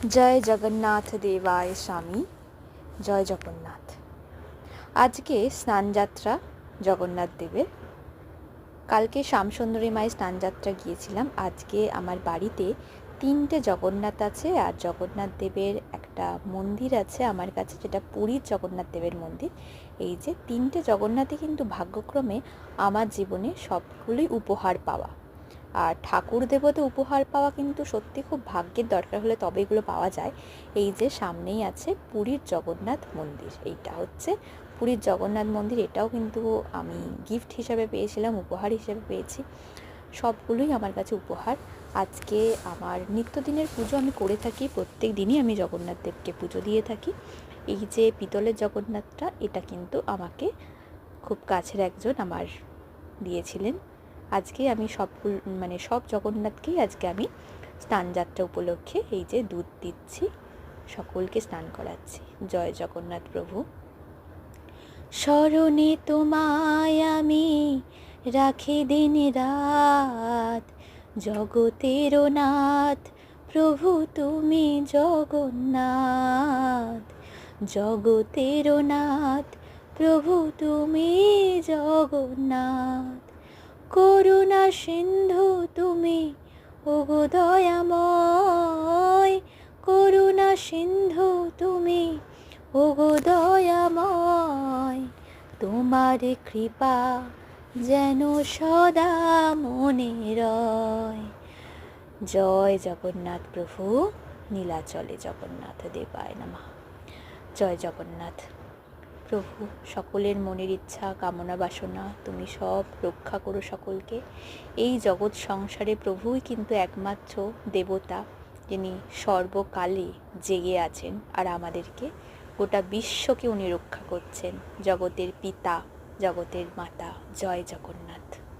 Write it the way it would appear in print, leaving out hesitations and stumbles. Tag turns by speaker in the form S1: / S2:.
S1: জয় জগন্নাথ দেবায় স্বামী, জয় জগন্নাথ। আজকে স্নানযাত্রা জগন্নাথ দেবের। কালকে শ্যামসুন্দরী মায়ের স্নানযাত্রা গিয়েছিলাম। আজকে আমার বাড়িতে 3টে জগন্নাথ আছে, আর জগন্নাথ দেবের একটা মন্দির আছে আমার কাছে, যেটা পুরীর জগন্নাথ দেবের মন্দির। এই যে 3টে জগন্নাথই কিন্তু ভাগ্যক্রমে আমার জীবনে সবগুলোই উপহার পাওয়া। আর ঠাকুর দেবতা উপহার পাওয়া কিন্তু সত্যি খুব ভাগ্যের দরকার হলে তবে এগুলো পাওয়া যায়। এই যে সামনেই আছে পুরীর জগন্নাথ মন্দির, এইটা হচ্ছে পুরীর জগন্নাথ মন্দির। এটাও কিন্তু আমি গিফট হিসাবে পেয়েছিলাম, উপহার হিসেবে পেয়েছি। সবগুলোই আমার কাছে উপহার। আজকে আমার নিত্যদিনের পুজো আমি করে থাকি, প্রত্যেক দিনই আমি জগন্নাথ দেবকে পুজো দিয়ে থাকি। এই যে পিতলের জগন্নাথটা, এটা কিন্তু আমাকে খুব কাছের একজন আমার দিয়েছিলেন। আজকে আমি সব জগন্নাথকেই আজকে আমি স্নানযাত্রা উপলক্ষে এই যে দুধ দিচ্ছি, সকলকে স্নান করাচ্ছি। জয় জগন্নাথ প্রভু। স্মরণে তোমায় আমি রাখি দিন রাত, জগতের নাথ প্রভু তুমি জগন্নাথ, জগতের নাথ প্রভু তুমি জগন্নাথ। করুণা সিন্ধু তুমি ওগো দয়াময়, করুণা সিন্ধু তুমি ওগো দয়াময়। তোমার কৃপা যেন সদা মনে রয়। জয় জগন্নাথ প্রভু, নীলাচলে জগন্নাথ দেবায় নমঃ। জয় জগন্নাথ প্রভু। সকলের মনের ইচ্ছা কামনা বাসনা তুমি সব রক্ষা করো সকলকে। এই জগৎ সংসারে প্রভুই কিন্তু একমাত্র দেবতা, যিনি সর্বকালে জেগে আছেন আর আমাদেরকে, গোটা বিশ্বকে উনি রক্ষা করছেন। জগতের পিতা, জগতের মাতা। জয় জগন্নাথ।